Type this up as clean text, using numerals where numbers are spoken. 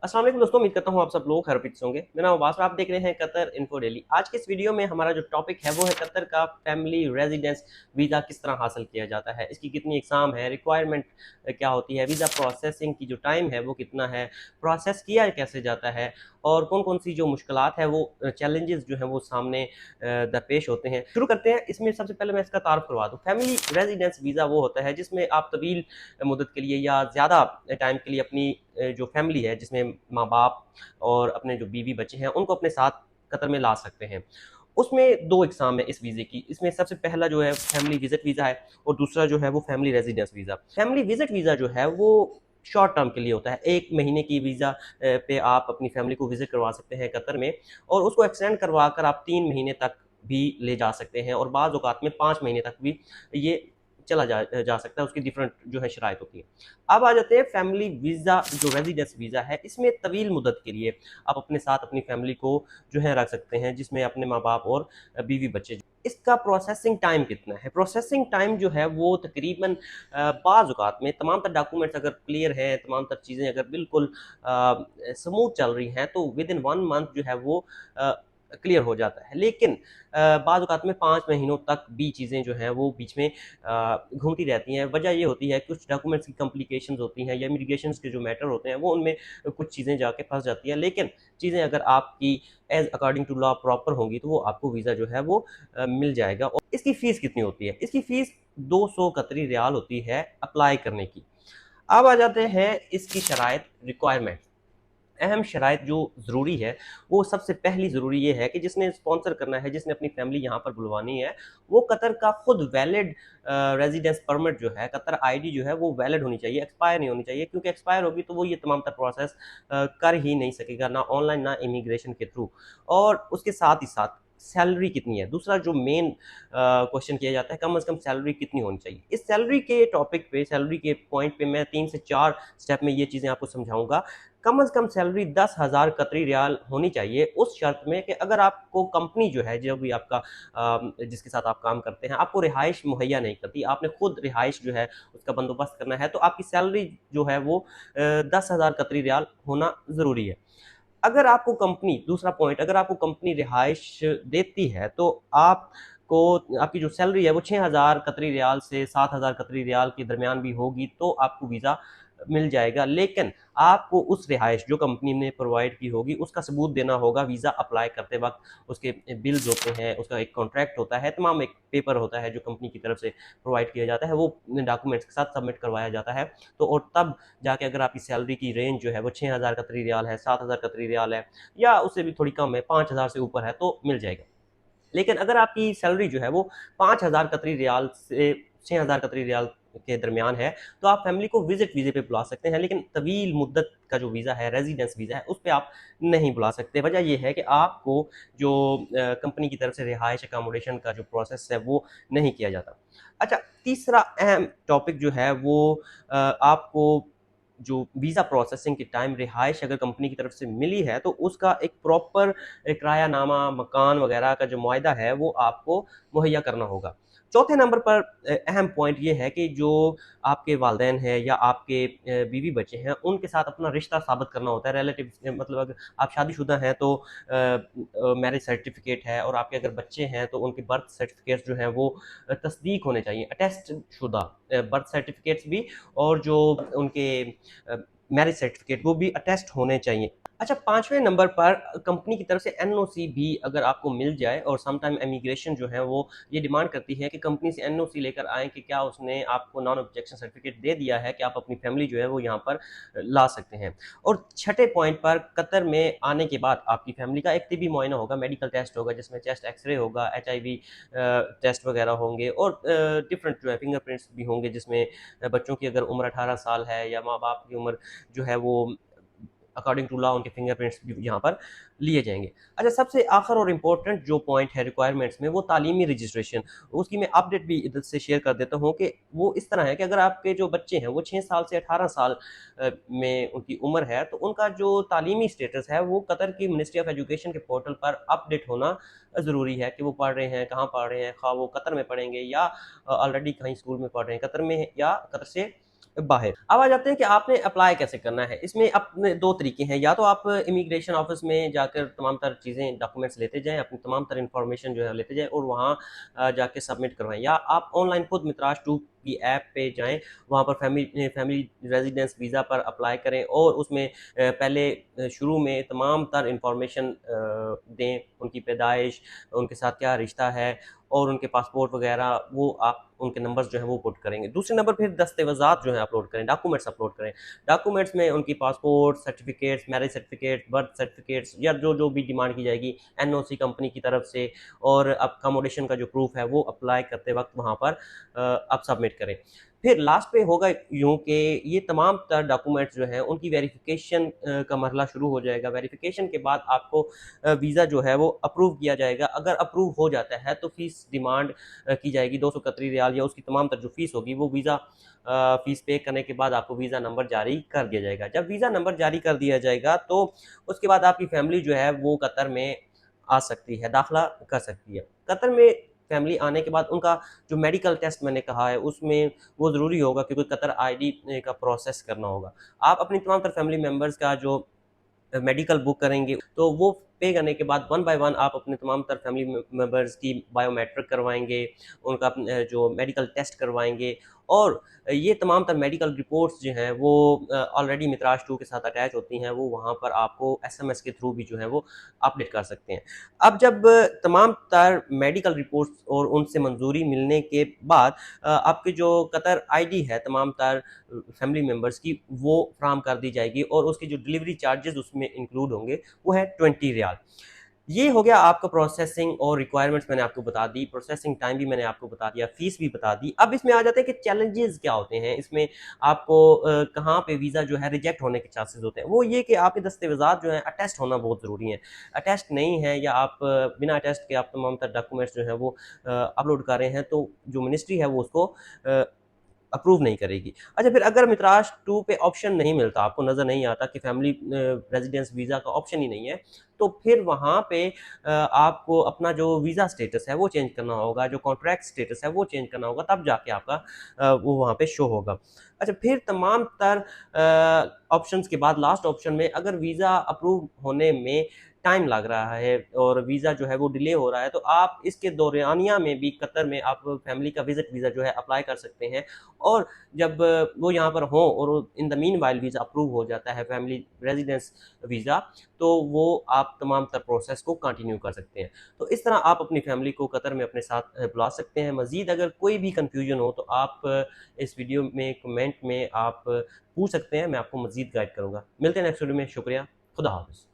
अस्सलाम वालेकुम दोस्तों, उम्मीद करता हूँ आप सब लोग खैरियत से होंगे। मेरा नाम अब्बास और आप देख रहे हैं कतर इन्फो डेली। आज के इस वीडियो में हमारा जो टॉपिक है वो है कतर का फैमिली रेजिडेंस वीज़ा किस तरह हासिल किया जाता है, इसकी कितनी एग्ज़ाम है, रिक्वायरमेंट क्या होती है, वीज़ा प्रोसेसिंग की जो टाइम है वो कितना है, प्रोसेस किया कैसे जाता है और कौन-कौन सी जो मुश्किलात है वो चैलेंजेस जो हैं वो सामने दरपेश होते हैं। शुरू करते हैं। इसमें सबसे पहले मैं इसका तारुफ करवा दूँ। फैमिली रेजिडेंस वीज़ा वो होता है जिसमें आप तवील मुद्दत के लिए या ज़्यादा टाइम के लिए अपनी जो फैमिली है जिसमें माँ-बाप और अपने जो बीवी बच्चे हैं उनको अपने साथ कतर में ला सकते हैं। उसमें 2 एग्ज़ाम है इस वीज़े की। इसमें सबसे पहला जो है फैमिली विज़िट वीज़ा है और दूसरा जो है वो family residence visa. Family visit visa जो है वो शॉर्ट टर्म के लिए होता है। 1 महीने की वीज़ा पे आप अपनी फैमिली को विज़िट करवा सकते हैं कतर में और उसको एक्सटेंड करवा कर आप 3 महीने तक भी ले जा सकते हैं और बाज़ औक़ात में 5 महीने तक भी ये चला जा सकता है, उसकी डिफरेंट जो है शराइत होती है। अब आ जाते हैं फैमिली वीज़ा जो रेज़िडेंस वीज़ा है, इसमें तवील मुद्दत के लिए आप अपने साथ अपनी फैमिली को जो है रख सकते हैं, जिसमें अपने माँ-बाप और बीवी बच्चे। इसका प्रोसेसिंग टाइम कितना है? प्रोसेसिंग टाइम जो है वो तकरीबन बाज़ औक़ात में तमाम तर डॉक्यूमेंट्स अगर क्लियर हैं, तमाम तर चीज़ें अगर बिल्कुल स्मूथ चल रही हैं, तो विदिन 1 मंथ जो है वो अ, क्लियर हो जाता है। लेकिन बाज़ औक़ात में 5 महीनों तक भी चीज़ें जो हैं वो बीच में घूमती रहती हैं। वजह ये होती है कुछ डॉक्यूमेंट्स की कॉम्प्लिकेशंस होती हैं या इमिग्रेशंस के जो मैटर होते हैं वो उनमें कुछ चीज़ें जाके फँस जाती हैं। लेकिन चीज़ें अगर आपकी as according to law proper होंगी तो वो आपको वीज़ा जो है वो मिल जाएगा। और इसकी फ़ीस कितनी होती है? इसकी फ़ीस 200 कतरी रियाल होती है अप्लाई करने की। अब आ जाते हैं इसकी शराइत रिक्वायरमेंट। अहम शराइत जो ज़रूरी है, वो सबसे पहली ज़रूरी ये है कि जिसने स्पॉन्सर करना है, जिसने अपनी फैमिली यहाँ पर बुलवानी है, वो कतर का खुद वैलिड रेज़िडेंस परमिट जो है, कतर आईडी जो है वो वैलिड होनी चाहिए, एक्सपायर नहीं होनी चाहिए क्योंकि एक्सपायर होगी तो वो ये तमाम तर प्रोसेस कर ही नहीं सकेगा, ना ऑनलाइन ना इमिग्रेशन के थ्रू। और उसके साथ ही साथ सैलरी कितनी है? दूसरा जो मेन क्वेश्चन किया जाता है, कम से कम सैलरी कितनी होनी चाहिए? इस सैलरी के टॉपिक पे, सैलरी के पॉइंट पे मैं 3 से 4 स्टेप में ये चीज़ें आपको समझाऊँगा। कम से कम सैलरी 10,000 कतरी रियाल होनी चाहिए उस शर्त में कि अगर आपको कंपनी जो है जो भी आपका जिसके साथ आप काम करते हैं आपको रिहाइश मुहैया नहीं करती, आपने खुद रिहाइश जो है उसका बंदोबस्त करना है तो आपकी सैलरी जो है वो 10,000 कतरी रियाल होना ज़रूरी है। अगर आपको कंपनी दूसरा पॉइंट अगर आपको कंपनी रिहाइश देती है तो आपको आपकी जो सैलरी है वो 6,000 कतरी रियाल से 7,000 कतरी रियाल के दरमियान भी होगी तो आपको वीज़ा मिल जाएगा। लेकिन आपको उस रिहाइश जो कंपनी ने प्रोवाइड की होगी उसका सबूत देना होगा वीज़ा अप्लाई करते वक़्त। उसके बिल्स होते हैं, उसका एक कॉन्ट्रैक्ट होता है, तमाम एक पेपर होता है जो कंपनी की तरफ से प्रोवाइड किया जाता है, वो डॉक्यूमेंट्स के साथ सबमिट करवाया जाता है। तो और तब जाके अगर आपकी सैलरी की रेंज जो है वो 6,000 कतरी रियाल है, 7,000 कतरी रियाल है या उससे भी थोड़ी कम है, 5,000 से ऊपर है तो मिल जाएगा। लेकिन अगर आपकी सैलरी जो है वो 5,000 कतरी रियाल से 6,000 कतरी रियाल के दरमियान है, तो आप फैमिली को विज़िट वीज़े पे बुला सकते हैं, लेकिन तवील मुद्दत का जो वीज़ा है, रेज़िडेंस वीज़ा है, उस पे आप नहीं बुला सकते। वजह ये है कि आपको जो कंपनी की तरफ से रिहाइश अकोमोडेशन का जो प्रोसेस है, वो नहीं किया जाता। अच्छा, तीसरा अहम टॉपिक जो है वो आपको जो वीज़ा प्रोसेसिंग के टाइम रिहाइश अगर कंपनी की तरफ से मिली है, तो उसका एक प्रॉपर किरायानामा, मकान वगैरह का जो मुआयदा है, वो आपको मुहैया करना होगा। चौथे नंबर पर अहम पॉइंट ये है कि जो आपके वालिदैन हैं या आपके बीवी-बच्चे हैं, उनके साथ अपना रिश्ता साबित करना होता है। रिलेटिव्स मतलब अगर आप शादीशुदा हैं तो मैरिज सर्टिफ़िकेट है और आपके अगर बच्चे हैं, तो उनके बर्थ सर्टिफ़िकेट्स जो हैं वो तस्दीक होने चाहिए, अटेस्ट शुदा बर्थ सर्टिफ़िकेट्स भी और जो उनके अ, मैरिज सर्टिफ़िकेट वो भी अटेस्ट होने चाहिए। अच्छा, 5वें नंबर पर कंपनी की तरफ से एनओसी भी अगर आपको मिल जाए और समटाइम इमिग्रेशन जो है वो ये डिमांड करती है कि कंपनी से एनओसी लेकर आएँ कि क्या उसने आपको नॉन ऑब्जेक्शन सर्टिफ़िकेट दे दिया है कि आप अपनी फैमिली जो है वो यहाँ पर ला सकते हैं। और छठे पॉइंट पर कतर में आने के बाद आपकी फैमिली का एक तिबी मुआयना होगा, मेडिकल टेस्ट होगा जिसमें चेस्ट एक्स-रे होगा, एचआईवी टेस्ट वगैरह होंगे और डिफरेंट जो है फिंगरप्रिंट्स भी होंगे जिसमें बच्चों की अगर उम्र 18 साल है या माँ-बाप की उम्र जो है वो अकॉर्डिंग टू लॉ उनके फिंगरप्रिंट्स भी यहाँ पर लिए जाएँगे। अच्छा, सबसे आखिर और इम्पोर्टेंट जो पॉइंट है रिक्वायरमेंट्स में वो तालीमी रजिस्ट्रेशन, उसकी मैं अपडेट भी इधर से शेयर कर देता हूँ कि वो इस तरह है कि अगर आपके जो बच्चे हैं वो 6 साल से 18 साल में उनकी उम्र है तो उनका जो तालीमी स्टेटस है वो कतर की मिनिस्ट्री ऑफ एजुकेशन के पोर्टल पर अपडेट होना ज़रूरी है कि वो पढ़ रहे हैं, कहाँ पढ़ रहे हैं, ख़्वाह वो कतर में पढ़ेंगे या ऑलरेडी कहीं स्कूल में पढ़ रहे हैं, कतर में या कतर से बाहर। अब आ जाते हैं कि आपने अप्लाई कैसे करना है। इसमें अपने 2 तरीके हैं, या तो आप इमिग्रेशन ऑफ़िस में जाकर तमाम तर चीज़ें, डॉक्यूमेंट्स लेते जाएँ, अपनी तमाम तर इन्फॉर्मेशन जो है लेते जाएँ और वहाँ जाके सबमिट करवाएँ, या आप ऑनलाइन खुद मित्राज 2 की ऐप पे जाएँ, वहाँ पर फैमिली रेज़िडेंस वीज़ा पर अप्लाई करें और उसमें पहले शुरू में तमाम तर इन्फॉर्मेशन दें, उनकी पैदाइश, उनके साथ क्या रिश्ता है और उनके पासपोर्ट वगैरह, वो आप उनके नंबर्स जो हैं वो पुट करेंगे। दूसरे नंबर फिर दस्तावेज़ात जो हैं अपलोड करें, डॉक्यूमेंट्स अपलोड करें। डॉक्यूमेंट्स में उनकी passport, certificates, marriage certificate, birth certificates या जो-जो भी डिमांड की जाएगी, एनओसी कंपनी की तरफ से, और अकोमोडेशन का जो प्रूफ़ है वो अप्लाई करते वक़्त वहाँ पर आप सबमिट करें। फिर लास्ट पे होगा यूँ कि ये तमाम तर डॉक्यूमेंट्स जो हैं उनकी वेरिफ़िकेशन का मरहला शुरू हो जाएगा। वेरिफ़िकेशन के बाद आपको वीज़ा जो है वो अप्रूव किया जाएगा। अगर अप्रूव हो जाता है तो फ़ीस डिमांड की जाएगी, 231 रियाल या उसकी तमाम तर जो फ़ीस होगी वो वीज़ा फ़ीस पे करने के बाद आपको वीज़ा नंबर जारी कर दिया जाएगा। जब वीज़ा नंबर जारी कर दिया जाएगा तो उसके बाद आपकी फ़ैमिली जो है वो कतर में आ सकती है, दाखिला कर सकती है। कतर में फ़ैमिली आने के बाद उनका जो मेडिकल टेस्ट मैंने कहा है उसमें वो ज़रूरी होगा, क्योंकि कतर आईडी का प्रोसेस करना होगा। आप अपनी तमाम तर फ़ैमिली मेंबर्स का जो मेडिकल बुक करेंगे, तो वो पे करने के बाद वन बाय वन आप अपने तमाम तर फैमिली मेंबर्स की बायोमेट्रिक करवाएँगे, उनका जो मेडिकल टेस्ट करवाएँगे, और ये तमाम तर मेडिकल रिपोर्ट्स जो हैं वो ऑलरेडी मित्राज 2 के साथ अटैच होती हैं, वो वहाँ पर आपको एसएमएस के थ्रू भी जो है वो अपडेट कर सकते हैं। अब जब तमाम तर मेडिकल रिपोर्ट्स और उनसे मंजूरी मिलने के बाद आपकी जो कतर आईडी है तमाम तर फैमिली मेंबर्स की, वो फ़राहम कर दी जाएगी और उसके जो डिलीवरी चार्जेज़ उसमें इंक्लूड होंगे, वो है 20 रियाल। ये हो गया आपका प्रोसेसिंग और रिक्वायरमेंट्स मैंने आपको बता दी, प्रोसेसिंग टाइम भी मैंने आपको बता दिया, फ़ीस भी बता दी। अब इसमें आ जाते हैं कि चैलेंजेज़ क्या होते हैं, इसमें आपको कहाँ पे वीज़ा जो है रिजेक्ट होने के चांसेज़ होते हैं। वो ये कि आपके दस्तावेज़ात जो हैं अटेस्ट होना बहुत ज़रूरी है। अटेस्ट नहीं है, या आप बिना अटेस्ट के आप तमाम तर डॉक्यूमेंट्स जो हैं वो अपलोड कर रहे हैं, तो जो मिनिस्ट्री है वो उसको अ, अप्रूव नहीं करेगी। अच्छा, फिर अगर मित्राज 2 पे ऑप्शन नहीं मिलता, आपको नज़र नहीं आता कि फैमिली रेज़िडेंस वीज़ा का ऑप्शन ही नहीं है, तो फिर वहाँ पे आपको अपना जो वीज़ा स्टेटस है वो चेंज करना होगा, जो कॉन्ट्रैक्ट स्टेटस है वो चेंज करना होगा, तब जाके आपका वो वहाँ पे शो होगा। अच्छा, फिर तमाम तर ऑप्शंस के बाद लास्ट ऑप्शन में अगर वीज़ा अप्रूव होने में टाइम लग रहा है और वीज़ा जो है वो डिले हो रहा है, तो आप इसके दौरानिया में भी कतर में आप फैमिली का विज़िट वीज़ा जो है अप्लाई कर सकते हैं, और जब वो यहाँ पर हों और in the meanwhile visa approve हो जाता है, फैमिली रेज़िडेंस वीज़ा, तो वो आप तमाम तर प्रोसेस को कंटिन्यू कर सकते हैं। तो इस तरह आप अपनी फैमिली को कतर में अपने साथ बुला सकते हैं। मज़ीद अगर कोई भी कन्फ्यूज़न हो तो आप इस वीडियो में कमेंट में आप पूछ सकते हैं, मैं आपको मज़ीद गाइड करूँगा। मिलते हैं नेक्स्ट वीडियो में, शुक्रिया, खुदा हाफ़िज़।